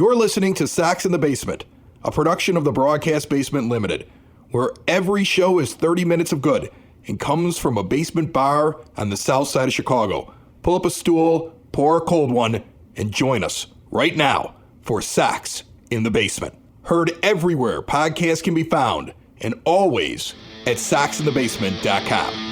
You're listening to Sacks in the Basement, a production of the Broadcast Basement Limited, where every show is 30 minutes of good and comes from a basement bar on the south side of Chicago. Pull up a stool, pour a cold one, and join us right now for Sacks in the Basement. Heard everywhere podcasts can be found, and always at sacksinthebasement.com.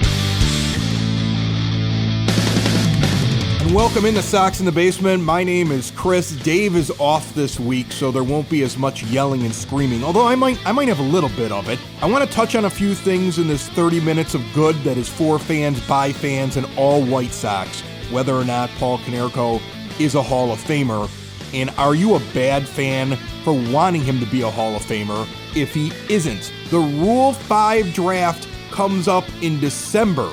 And welcome into Sacks in the Basement. My name is Chris. Dave is off this week, so there won't be as much yelling and screaming, although I might have a little bit of it. I want to touch on a few things in this 30 minutes of good that is for fans, by fans, and all White Sox, whether or not Paul Konerko is a Hall of Famer. And are you a bad fan for wanting him to be a Hall of Famer if he isn't? The Rule 5 draft comes up in December,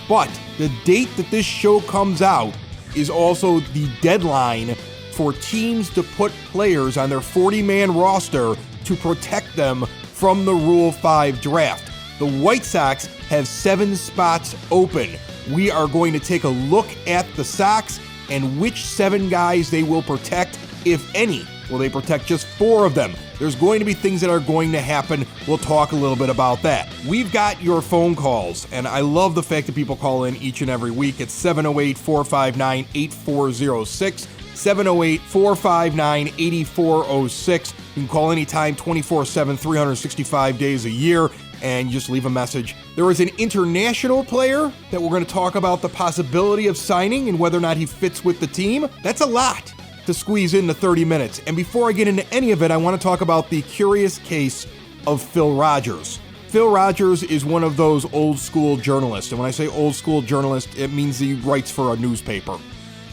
but the date that this show comes out is also the deadline for teams to put players on their 40-man roster to protect them from the Rule 5 draft. The White Sox have 7 spots open. We are going to take a look at the Sox and which 7 guys they will protect, if any. Will they protect just 4 of them? There's going to be things that are going to happen. We'll talk a little bit about that. We've got your phone calls, and I love the fact that people call in each and every week. It's 708-459-8406, 708-459-8406. You can call anytime, 24/7, 365 days a year, and just leave a message. There is an international player that we're going to talk about the possibility of signing and whether or not he fits with the team. That's a lot to squeeze into 30 minutes. And before I get into any of it, I want to talk about the curious case of Phil Rogers. Phil Rogers is one of those old school journalists. And when I say old school journalist, it means he writes for a newspaper.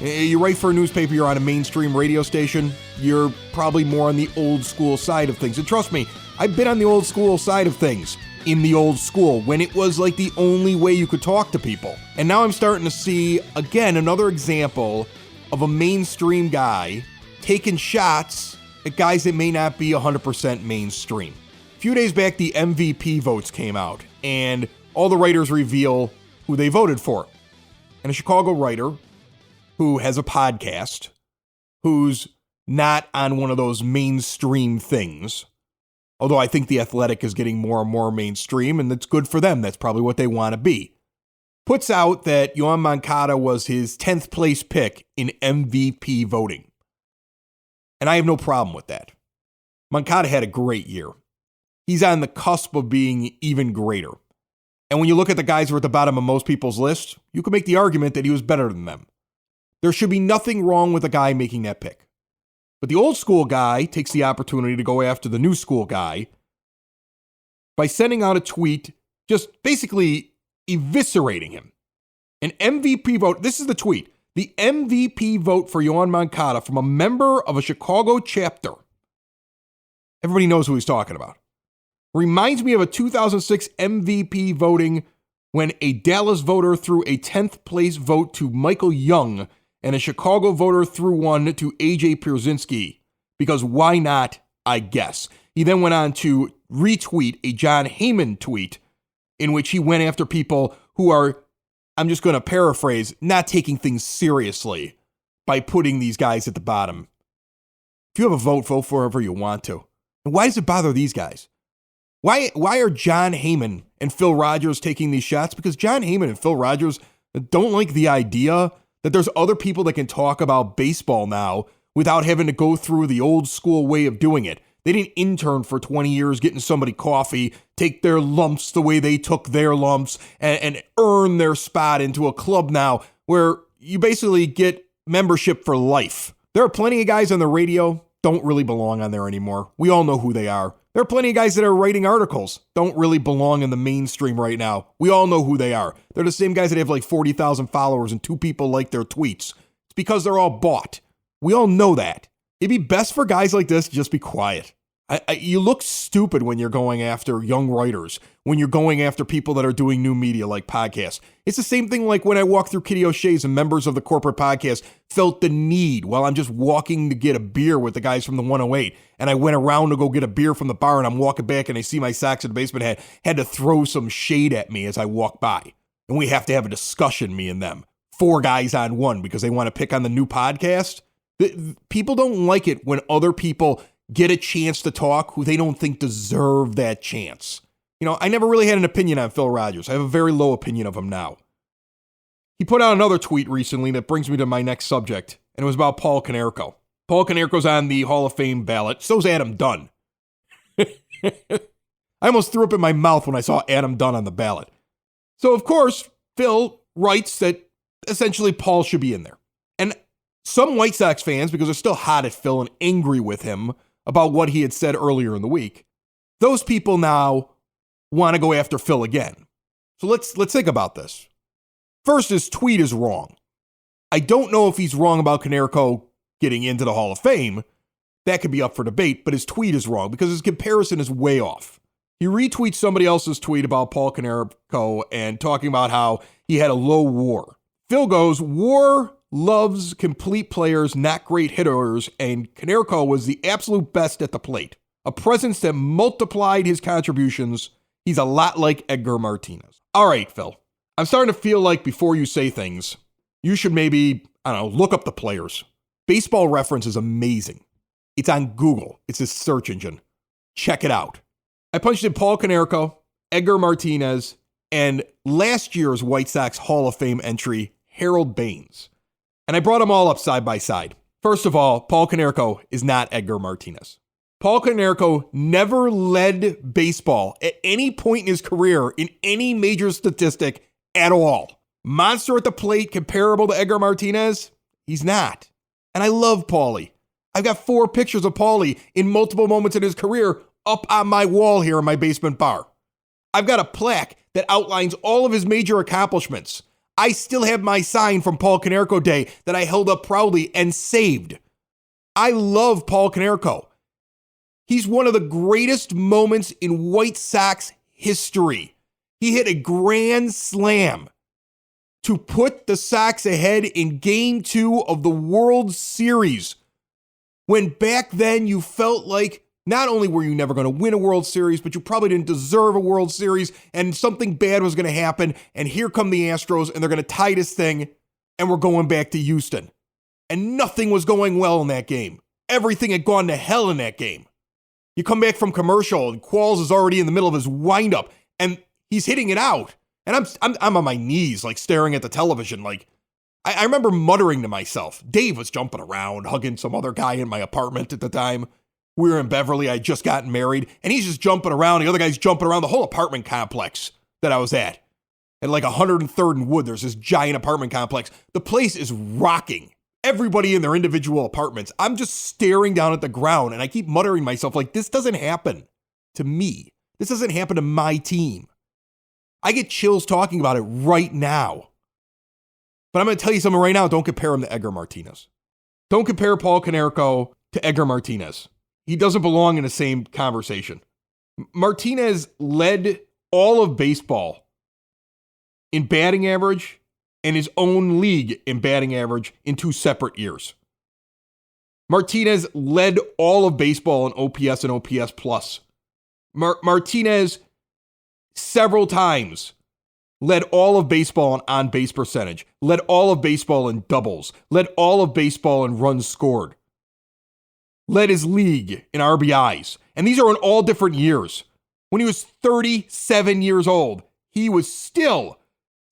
You write for a newspaper, you're on a mainstream radio station, you're probably more on the old school side of things. And trust me, I've been on the old school side of things in the old school when it was like the only way you could talk to people. And now I'm starting to see, again, another example of a mainstream guy taking shots at guys that may not be 100% mainstream. A few days back, the MVP votes came out, and all the writers reveal who they voted for. And a Chicago writer who has a podcast, who's not on one of those mainstream things, although I think The Athletic is getting more and more mainstream, and that's good for them. That's probably what they want to be. Puts out that Yoan Moncada was his 10th place pick in MVP voting. And I have no problem with that. Moncada had a great year. He's on the cusp of being even greater. And when you look at the guys who are at the bottom of most people's list, you can make the argument that he was better than them. There should be nothing wrong with a guy making that pick. But the old school guy takes the opportunity to go after the new school guy by sending out a tweet just basically eviscerating him. An MVP vote, this is the tweet, the MVP vote for Yoan Moncada from a member of a Chicago chapter. Everybody knows who he's talking about. Reminds me of a 2006 MVP voting when a Dallas voter threw a 10th place vote to Michael Young and a Chicago voter threw one to AJ Pierzynski. Because why not, I guess. He then went on to retweet a John Heyman tweet in which he went after people who are, I'm just going to paraphrase, not taking things seriously by putting these guys at the bottom. If you have a vote for whoever you want to. And why does it bother these guys? Why are John Heyman and Phil Rogers taking these shots? Because John Heyman and Phil Rogers don't like the idea that there's other people that can talk about baseball now without having to go through the old school way of doing it. They didn't intern for 20 years getting somebody coffee, take their lumps the way they took their lumps, and earn their spot into a club now where you basically get membership for life. There are plenty of guys on the radio don't really belong on there anymore. We all know who they are. There are plenty of guys that are writing articles, don't really belong in the mainstream right now. We all know who they are. They're the same guys that have like 40,000 followers and 2 people like their tweets. It's because they're all bought. We all know that. It'd be best for guys like this to just be quiet. You look stupid when you're going after young writers, when you're going after people that are doing new media like podcasts. It's the same thing like when I walked through Kitty O'Shea's and members of the corporate podcast felt the need while I'm just walking to get a beer with the guys from the 108. And I went around to go get a beer from the bar and I'm walking back and I see my Sacks in the Basement had to throw some shade at me as I walk by. And we have to have a discussion, me and them. 4 guys on one because they want to pick on the new podcast. People don't like it when other people get a chance to talk who they don't think deserve that chance. I never really had an opinion on Phil Rogers. I have a very low opinion of him now. He put out another tweet recently that brings me to my next subject, and it was about Paul Konerko. Paul Konerko's on the Hall of Fame ballot. So's Adam Dunn. I almost threw up in my mouth when I saw Adam Dunn on the ballot. So, of course, Phil writes that essentially Paul should be in there. And some White Sox fans, because they're still hot at Phil and angry with him about what he had said earlier in the week, those people now want to go after Phil again. So let's think about this. First, his tweet is wrong. I don't know if he's wrong about Konerko getting into the Hall of Fame. That could be up for debate, but his tweet is wrong because his comparison is way off. He retweets somebody else's tweet about Paul Konerko and talking about how he had a low WAR. Phil goes, WAR loves complete players, not great hitters, and Konerko was the absolute best at the plate. A presence that multiplied his contributions. He's a lot like Edgar Martinez. All right, Phil. I'm starting to feel like before you say things, you should maybe, look up the players. Baseball Reference is amazing. It's on Google. It's a search engine. Check it out. I punched in Paul Konerko, Edgar Martinez, and last year's White Sox Hall of Fame entry, Harold Baines. And I brought them all up side by side. First of all, Paul Konerko is not Edgar Martinez. Paul Konerko never led baseball at any point in his career in any major statistic at all. Monster at the plate comparable to Edgar Martinez? He's not. And I love Paulie. I've got 4 pictures of Paulie in multiple moments in his career up on my wall here in my basement bar. I've got a plaque that outlines all of his major accomplishments. I still have my sign from Paul Konerko Day that I held up proudly and saved. I love Paul Konerko. He's one of the greatest moments in White Sox history. He hit a grand slam to put the Sox ahead in Game 2 of the World Series. When back then you felt like not only were you never going to win a World Series, but you probably didn't deserve a World Series and something bad was going to happen. And here come the Astros and they're going to tie this thing and we're going back to Houston. And nothing was going well in that game. Everything had gone to hell in that game. You come back from commercial and Qualls is already in the middle of his windup and he's hitting it out. And I'm on my knees, like staring at the television. Like I remember muttering to myself. Dave was jumping around, hugging some other guy in my apartment at the time. We were in Beverly. I had just gotten married and he's just jumping around. The other guy's jumping around the whole apartment complex that I was at like 103rd and Wood. There's this giant apartment complex. The place is rocking. Everybody in their individual apartments. I'm just staring down at the ground and I keep muttering to myself like, this doesn't happen to me. This doesn't happen to my team. I get chills talking about it right now. But I'm going to tell you something right now. Don't compare him to Edgar Martinez. Don't compare Paul Konerko to Edgar Martinez. He doesn't belong in the same conversation. Martinez led all of baseball in batting average and his own league in batting average in 2 separate years. Martinez led all of baseball in OPS and OPS plus. Martinez several times led all of baseball in on-base percentage, led all of baseball in doubles, led all of baseball in runs scored, led his league in RBIs. And these are in all different years. When he was 37 years old, he was still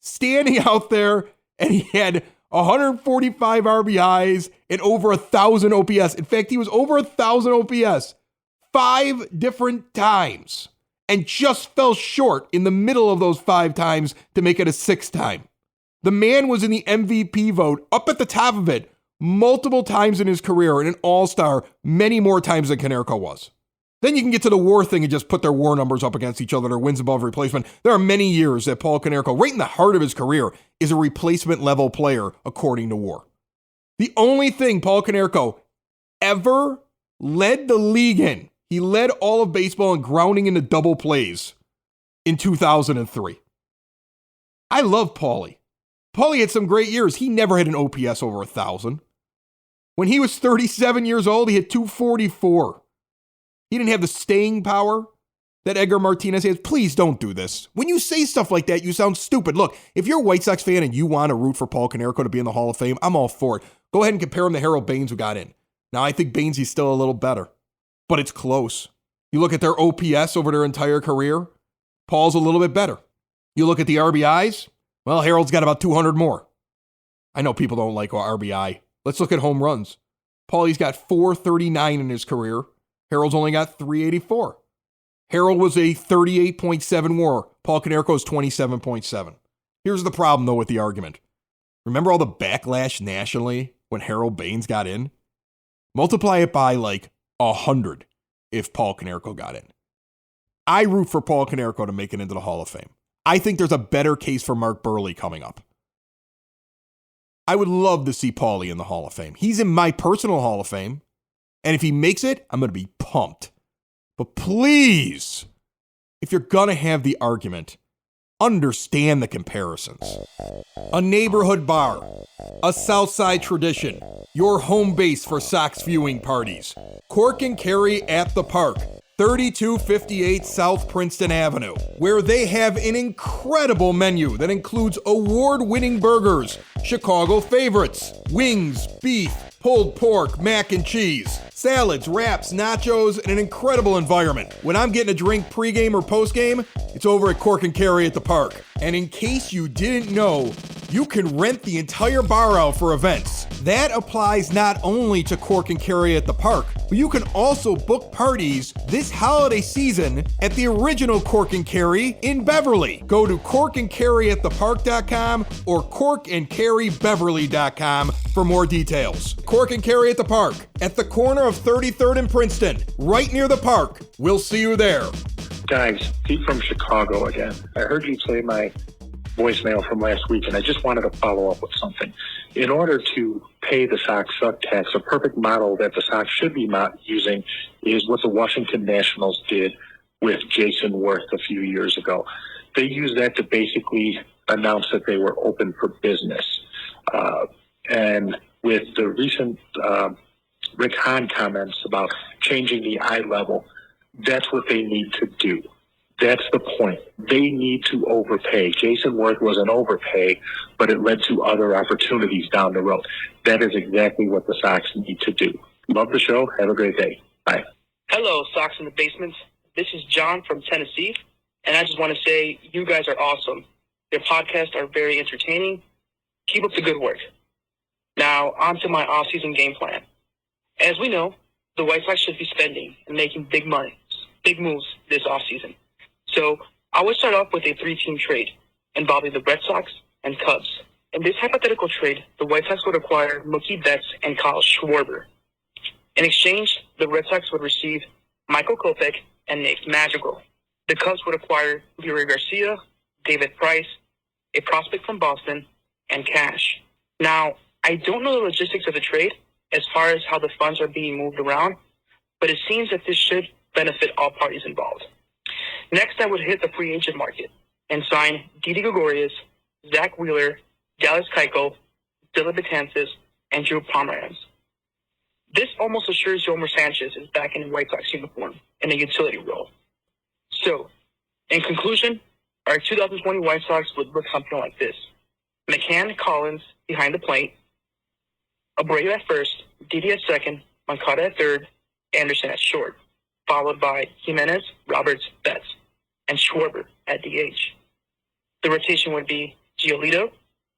standing out there and he had 145 RBIs and over 1,000 OPS. In fact, he was over 1,000 OPS 5 different times and just fell short in the middle of those 5 times to make it a 6th time. The man was in the MVP vote, up at the top of it, multiple times in his career and an all-star many more times than Konerko was. Then you can get to the WAR thing and just put their WAR numbers up against each other, their wins above replacement. There are many years that Paul Konerko, right in the heart of his career, is a replacement level player according to WAR. The only thing Paul Konerko ever led the league in, he led all of baseball in grounding into double plays in 2003. I love Paulie. Paulie had some great years. He never had an OPS over 1,000. When he was 37 years old, he had 244. He didn't have the staying power that Edgar Martinez has. Please don't do this. When you say stuff like that, you sound stupid. Look, if you're a White Sox fan and you want to root for Paul Konerko to be in the Hall of Fame, I'm all for it. Go ahead and compare him to Harold Baines, who got in. Now, I think Baines is still a little better, but it's close. You look at their OPS over their entire career, Paul's a little bit better. You look at the RBIs, well, Harold's got about 200 more. I know people don't like RBI. Let's look at home runs. Paulie's got 439 in his career. Harold's only got 384. Harold was a 38.7 WAR. Paul Konerko's 27.7. Here's the problem, though, with the argument. Remember all the backlash nationally when Harold Baines got in? Multiply it by like 100 if Paul Konerko got in. I root for Paul Konerko to make it into the Hall of Fame. I think there's a better case for Mark Burley coming up. I would love to see Paulie in the Hall of Fame. He's in my personal Hall of Fame. And if he makes it, I'm going to be pumped. But please, if you're going to have the argument, understand the comparisons. A neighborhood bar, a Southside tradition, your home base for Sox viewing parties. Cork and Kerry at the Park, 3258 South Princeton Avenue, where they have an incredible menu that includes award-winning burgers, Chicago favorites, wings, beef, pulled pork, mac and cheese, salads, wraps, nachos, and an incredible environment. When I'm getting a drink pregame or postgame, it's over at Cork and Kerry at the Park. And in case you didn't know, you can rent the entire bar out for events. That applies not only to Cork and Kerry at the Park, but you can also book parties this holiday season at the original Cork and Kerry in Beverly. Go to corkandkerryatthepark.com or corkandkerrybeverly.com for more details. Cork and Kerry at the Park, at the corner of 33rd and Princeton, right near the park. We'll see you there. Guys, Pete from Chicago again. I heard you play my voicemail from last week, and I just wanted to follow up with something. In order to pay the Sox suck tax, a perfect model that the Sox should be using is what the Washington Nationals did with Jason Worth a few years ago. They used that to basically announce that they were open for business. And with the recent Rick Hahn comments about changing the eye level, that's what they need to do. That's the point. They need to overpay. Jason Worth was an overpay, but it led to other opportunities down the road. That is exactly what the Sox need to do. Love the show. Have a great day. Bye. Hello, Sox in the Basement. This is John from Tennessee, and I just want to say you guys are awesome. Your podcasts are very entertaining. Keep up the good work. Now, on to my off-season game plan. As we know, the White Sox should be spending and making big moves this offseason. So I would start off with a 3-team trade involving the Red Sox and Cubs. In this hypothetical trade, the White Sox would acquire Mookie Betts and Kyle Schwarber. In exchange, the Red Sox would receive Michael Kopech and Nate Madrigal. The Cubs would acquire Leroy Garcia, David Price, a prospect from Boston, and cash. Now, I don't know the logistics of the trade as far as how the funds are being moved around, but it seems that this should benefit all parties involved. Next, I would hit the free agent market and sign Didi Gregorius, Zach Wheeler, Dallas Keuchel, Dylan Betances, and Drew Pomeranz. This almost assures Yomer Sanchez is back in a White Sox uniform in a utility role. So, in conclusion, our 2020 White Sox would look something like this. McCann, Collins behind the plate, Abreu at first, Didi at second, Moncada at third, Anderson at short, followed by Jimenez, Roberts, Betts, and Schwarber at DH. The rotation would be Giolito,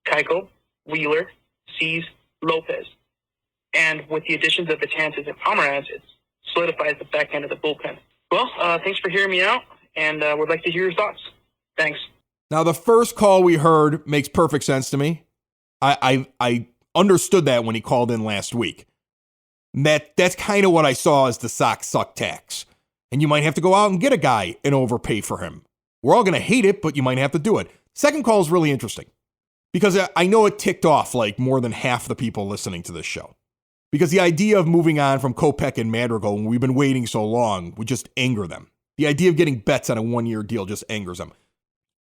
Keuchel, Wheeler, Cease, Lopez. And with the additions of Betances and Pomeranz, it solidifies the back end of the bullpen. Well, thanks for hearing me out, and would like to hear your thoughts. Thanks. Now, the first call we heard makes perfect sense to me. I understood that when he called in last week. That's kind of what I saw as the Sox suck tax. And you might have to go out and get a guy and overpay for him. We're all going to hate it, but you might have to do it. Second call is really interesting because I know it ticked off like more than half the people listening to this show. Because the idea of moving on from Kopech and Madrigal when we've been waiting so long would just anger them. The idea of getting Betts on a one-year deal just angers them.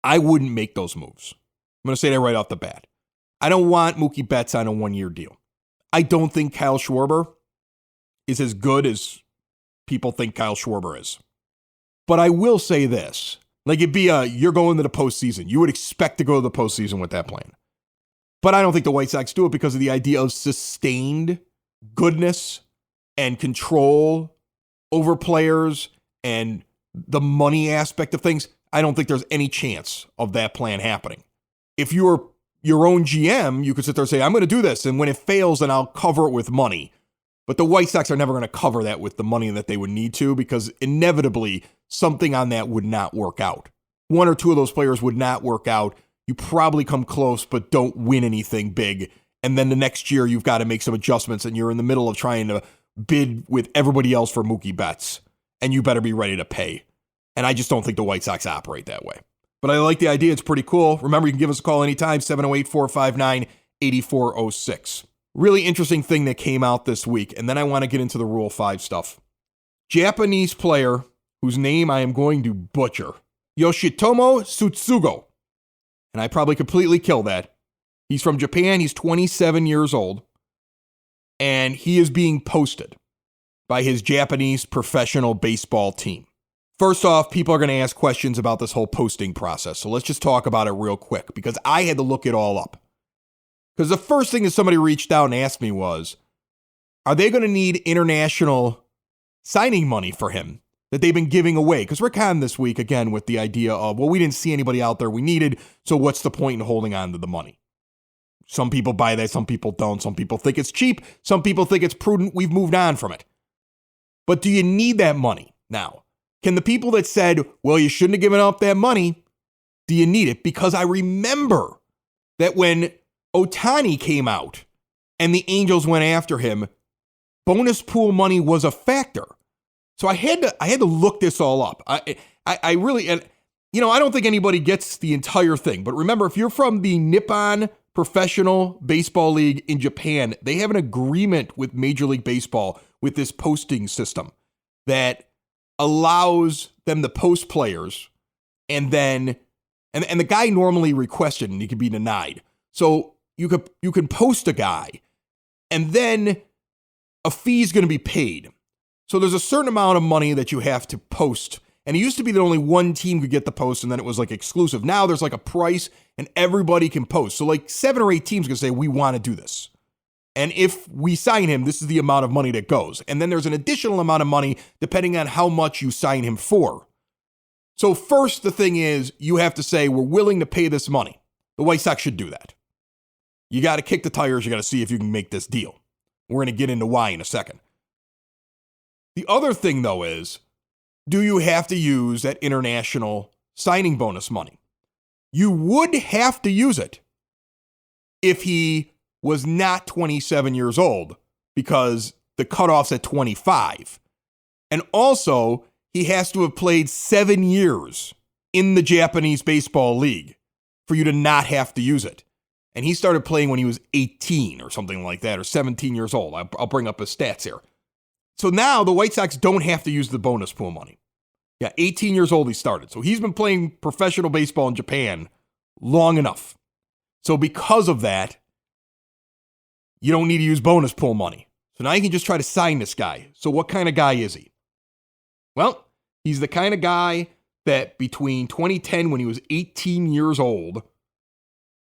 I wouldn't make those moves. I'm going to say that right off the bat. I don't want Mookie Betts on a one-year deal. I don't think Kyle Schwarber is as good as people think Kyle Schwarber is. But I will say this. Like it'd be you're going to the postseason. You would expect to go to the postseason with that plan. But I don't think the White Sox do it because of the idea of sustained goodness and control over players and the money aspect of things. I don't think there's any chance of that plan happening. If you were your own GM, you could sit there and say, I'm going to do this, and when it fails, then I'll cover it with money. But the White Sox are never going to cover that with the money that they would need to, because inevitably something on that would not work out. One or two of those players would not work out. You probably come close, but don't win anything big. And then the next year, you've got to make some adjustments, and you're in the middle of trying to bid with everybody else for Mookie Betts, and you better be ready to pay. And I just don't think the White Sox operate that way. But I like the idea. It's pretty cool. Remember, you can give us a call anytime, 708-459-8406. Really interesting thing that came out this week, and then I want to get into the Rule 5 stuff. Japanese player whose name I am going to butcher, Yoshitomo Tsutsugo. And I probably completely killed that. He's from Japan. He's 27 years old. And he is being posted by his Japanese professional baseball team. First off, people are going to ask questions about this whole posting process. So let's just talk about it real quick, because I had to look it all up. Because the first thing that somebody reached out and asked me was, are they going to need international signing money for him that they've been giving away? Because we're kind of this week, again, with the idea of, well, we didn't see anybody out there we needed, so what's the point in holding on to the money? Some people buy that, some people don't. Some people think it's cheap. Some people think it's prudent. We've moved on from it. But do you need that money now? Can the people that said, well, you shouldn't have given up that money, do you need it? Because I remember that when Ohtani came out and the Angels went after him, bonus pool money was a factor. So I had to look this all up. I really, and you know, I don't think anybody gets the entire thing. But remember, if you're from the Nippon Professional Baseball League in Japan, they have an agreement with Major League Baseball with this posting system that allows them to post players, and then and the guy normally requested and he could be denied. So you can post a guy, and then a fee is going to be paid. So there's a certain amount of money that you have to post. And it used to be that only one team could get the post, and then it was like exclusive. Now there's like a price and everybody can post. So like 7 or 8 teams can say, we want to do this. And if we sign him, this is the amount of money that goes. And then there's an additional amount of money depending on how much you sign him for. So first, the thing is, you have to say, we're willing to pay this money. The White Sox should do that. You got to kick the tires. You got to see if you can make this deal. We're going to get into why in a second. The other thing, though, is, do you have to use that international signing bonus money? You would have to use it if he was not 27 years old, because the cutoff's at 25. And also, he has to have played 7 years in the Japanese Baseball League for you to not have to use it. And he started playing when he was 18 or something like that, or 17 years old. I'll bring up his stats here. So now the White Sox don't have to use the bonus pool money. Yeah, 18 years old he started. So he's been playing professional baseball in Japan long enough. So because of that, you don't need to use bonus pool money. So now you can just try to sign this guy. So what kind of guy is he? Well, he's the kind of guy that between 2010, when he was 18 years old,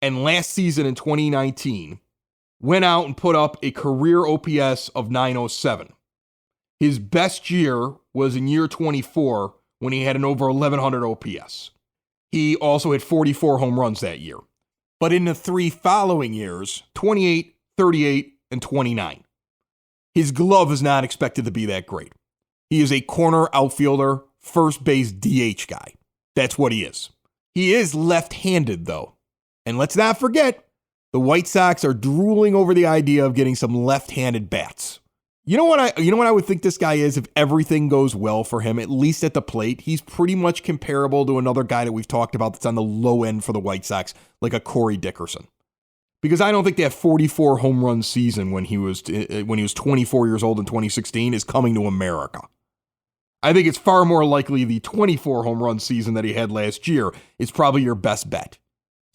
and last season in 2019, went out and put up a career OPS of 907. His best year was in year 24 when he had an over 1100 OPS. He also hit 44 home runs that year. But in the 3 following years, 28, 38, and 29, his glove is not expected to be that great. He is a corner outfielder, first base DH guy. That's what he is. He is left-handed, though. And let's not forget, the White Sox are drooling over the idea of getting some left-handed bats. You know what I would think this guy is if everything goes well for him, at least at the plate? He's pretty much comparable to another guy that we've talked about that's on the low end for the White Sox, like a Corey Dickerson. Because I don't think that 44 home run season when he was 24 years old in 2016 is coming to America. I think it's far more likely the 24 home run season that he had last year is probably your best bet.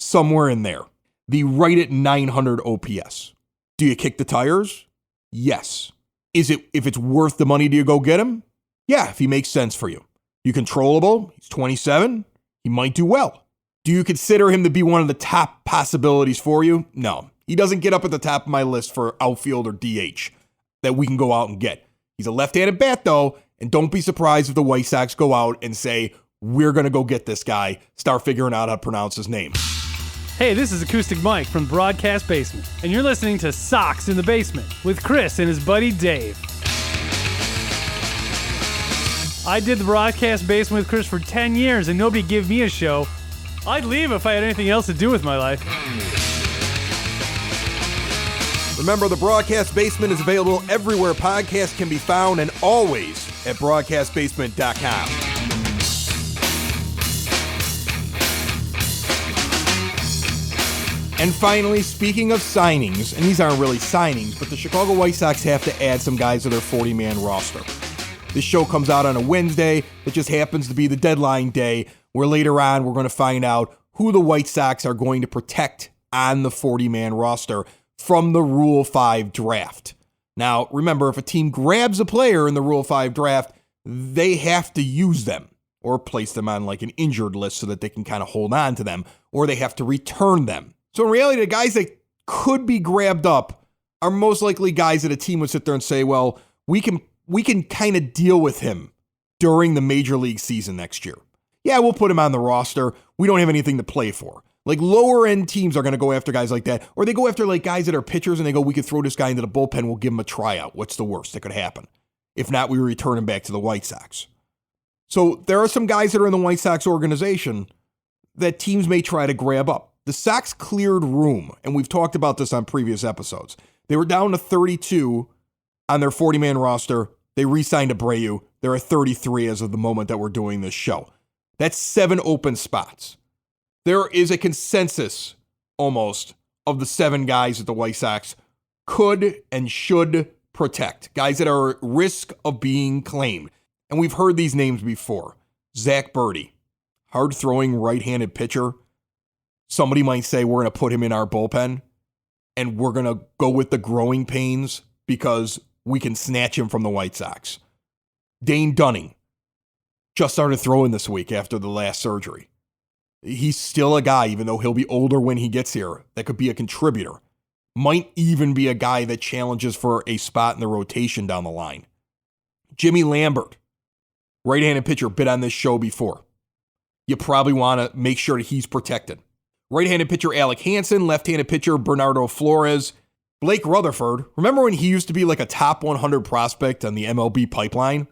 Somewhere in there. The right at 900 OPS. Do you kick the tires? Yes. If it's worth the money, do you go get him? Yeah, if he makes sense for you. You controllable, he's 27, he might do well. Do you consider him to be one of the top possibilities for you? No. He doesn't get up at the top of my list for outfield or DH that we can go out and get. He's a left-handed bat, though, and don't be surprised if the White Sox go out and say, we're going to go get this guy, start figuring out how to pronounce his name. Hey, this is Acoustic Mike from the Broadcast Basement, and you're listening to Sox in the Basement with Chris and his buddy Dave. I did the Broadcast Basement with Chris for 10 years, and nobody gave me a show. I'd leave if I had anything else to do with my life. Remember, the Broadcast Basement is available everywhere podcasts can be found and always at broadcastbasement.com. And finally, speaking of signings, and these aren't really signings, but the Chicago White Sox have to add some guys to their 40-man roster. This show comes out on a Wednesday. It just happens to be the deadline day, where later on we're going to find out who the White Sox are going to protect on the 40-man roster from the Rule 5 draft. Now, remember, if a team grabs a player in the Rule 5 draft, they have to use them or place them on like an injured list so that they can kind of hold on to them, or they have to return them. So in reality, the guys that could be grabbed up are most likely guys that a team would sit there and say, well, we can kind of deal with him during the major league season next year. Yeah, we'll put him on the roster. We don't have anything to play for. Like lower end teams are going to go after guys like that, or they go after like guys that are pitchers and they go, we could throw this guy into the bullpen. We'll give him a tryout. What's the worst that could happen? If not, we return him back to the White Sox. So there are some guys that are in the White Sox organization that teams may try to grab up. The Sox cleared room, and we've talked about this on previous episodes. They were down to 32 on their 40-man roster. They re-signed Abreu. They're at 33 as of the moment that we're doing this show. That's 7 open spots. There is a consensus, almost, of the 7 guys that the White Sox could and should protect. Guys that are at risk of being claimed. And we've heard these names before. Zach Birdie, hard-throwing right-handed pitcher. Somebody might say we're going to put him in our bullpen and we're going to go with the growing pains because we can snatch him from the White Sox. Dane Dunning just started throwing this week after the last surgery. He's still a guy, even though he'll be older when he gets here, that could be a contributor. Might even be a guy that challenges for a spot in the rotation down the line. Jimmy Lambert, right-handed pitcher, been on this show before. You probably want to make sure that he's protected. Right-handed pitcher Alec Hansen, left-handed pitcher Bernardo Flores, Blake Rutherford. Remember when he used to be like a top 100 prospect on the MLB pipeline?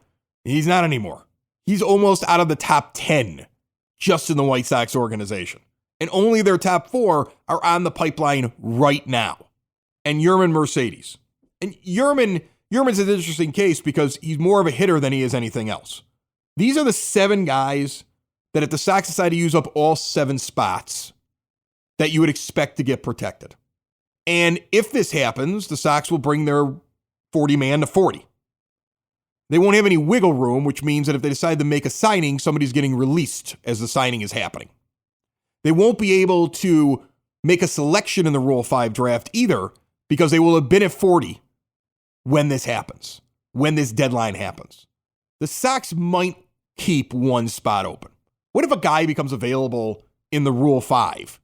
He's not anymore. He's almost out of the top 10 just in the White Sox organization. And only their top 4 are on the pipeline right now. And Yerman Mercedes. And Yerman's an interesting case because he's more of a hitter than he is anything else. These are the 7 guys that if the Sox decide to use up all 7 spots, that you would expect to get protected. And if this happens, the Sox will bring their 40-man to 40. They won't have any wiggle room, which means that if they decide to make a signing, somebody's getting released as the signing is happening. They won't be able to make a selection in the Rule 5 draft either because they will have been at 40 when this happens, when this deadline happens. The Sox might keep one spot open. What if a guy becomes available in the Rule 5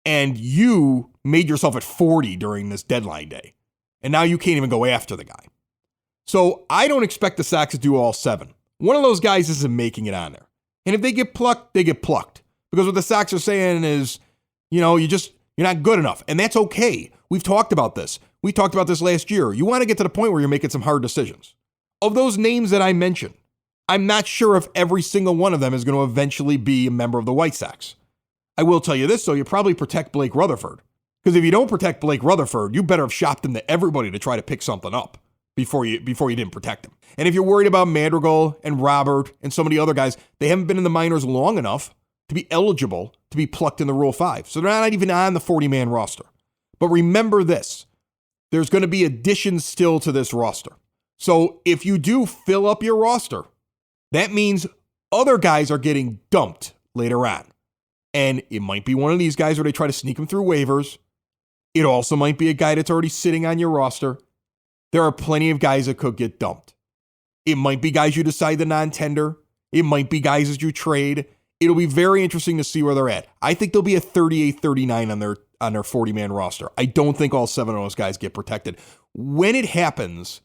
and you made yourself at 40 during this deadline day, and now you can't even go after the guy? So I don't expect the Sox to do all 7. One of those guys isn't making it on there. And if they get plucked, they get plucked. Because what the Sox are saying is, you're not good enough. And that's okay. We've talked about this. We talked about this last year. You want to get to the point where you're making some hard decisions. Of those names that I mentioned, I'm not sure if every single one of them is going to eventually be a member of the White Sox. I will tell you this, though, you probably protect Blake Rutherford. Because if you don't protect Blake Rutherford, you better have shopped him to everybody to try to pick something up before you didn't protect him. And if you're worried about Madrigal and Robert and some of the other guys, they haven't been in the minors long enough to be eligible to be plucked in the Rule 5. So they're not even on the 40-man roster. But remember this, there's going to be additions still to this roster. So if you do fill up your roster, that means other guys are getting dumped later on. And it might be one of these guys where they try to sneak them through waivers. It also might be a guy that's already sitting on your roster. There are plenty of guys that could get dumped. It might be guys you decide to non-tender. It might be guys that you trade. It'll be very interesting to see where they're at. I think there'll be a 38-39 on their 40-man roster. I don't think all 7 of those guys get protected. When it happens,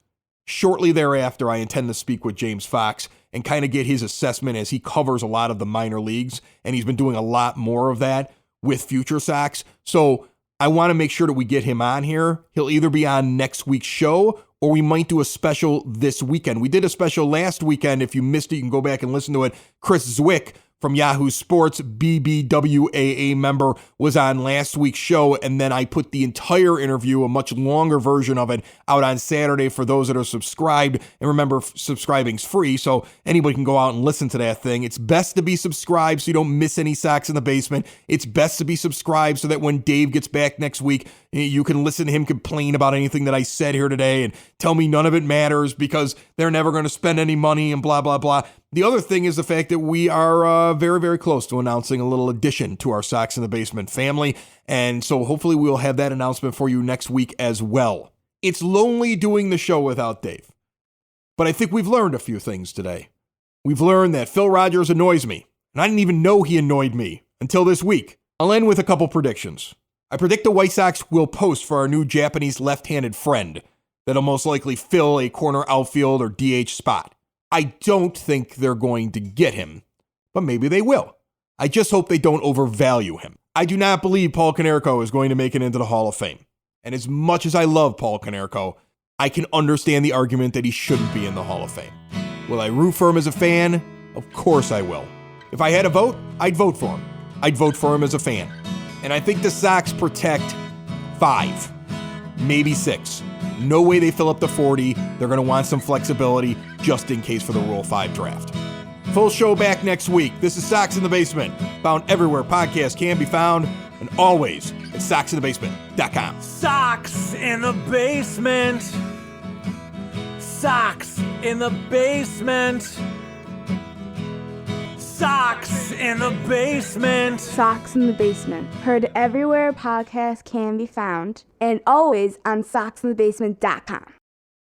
shortly thereafter, I intend to speak with James Fox and kind of get his assessment as he covers a lot of the minor leagues, and he's been doing a lot more of that with Future Sox. So I want to make sure that we get him on here. He'll either be on next week's show or we might do a special this weekend. We did a special last weekend. If you missed it, you can go back and listen to it. Chris Zwick from Yahoo Sports, BBWAA member, was on last week's show, and then I put the entire interview, a much longer version of it, out on Saturday for those that are subscribed. And remember, subscribing's free, so anybody can go out and listen to that thing. It's best to be subscribed so you don't miss any Sox in the Basement. It's best to be subscribed so that when Dave gets back next week, you can listen to him complain about anything that I said here today and tell me none of it matters because they're never going to spend any money and blah, blah, blah. The other thing is the fact that we are very, very close to announcing a little addition to our Sox in the Basement family. And so hopefully we'll have that announcement for you next week as well. It's lonely doing the show without Dave. But I think we've learned a few things today. We've learned that Phil Rogers annoys me. And I didn't even know he annoyed me until this week. I'll end with a couple predictions. I predict the White Sox will post for our new Japanese left-handed friend that'll most likely fill a corner outfield or DH spot. I don't think they're going to get him, but maybe they will. I just hope they don't overvalue him. I do not believe Paul Konerko is going to make it into the Hall of Fame. And as much as I love Paul Konerko, I can understand the argument that he shouldn't be in the Hall of Fame. Will I root for him as a fan? Of course I will. If I had a vote, I'd vote for him. I'd vote for him as a fan. And I think the Sox protect 5, maybe 6. No way they fill up the 40. They're going to want some flexibility just in case for the Rule 5 draft. Full show back next week. This is Sox in the Basement, found everywhere podcasts can be found, and always at soxinthebasement.com. Sox in the basement. Sox in the basement. Sox in the basement. Sox in the Basement. Heard everywhere podcasts can be found, and always on soxinthebasement.com.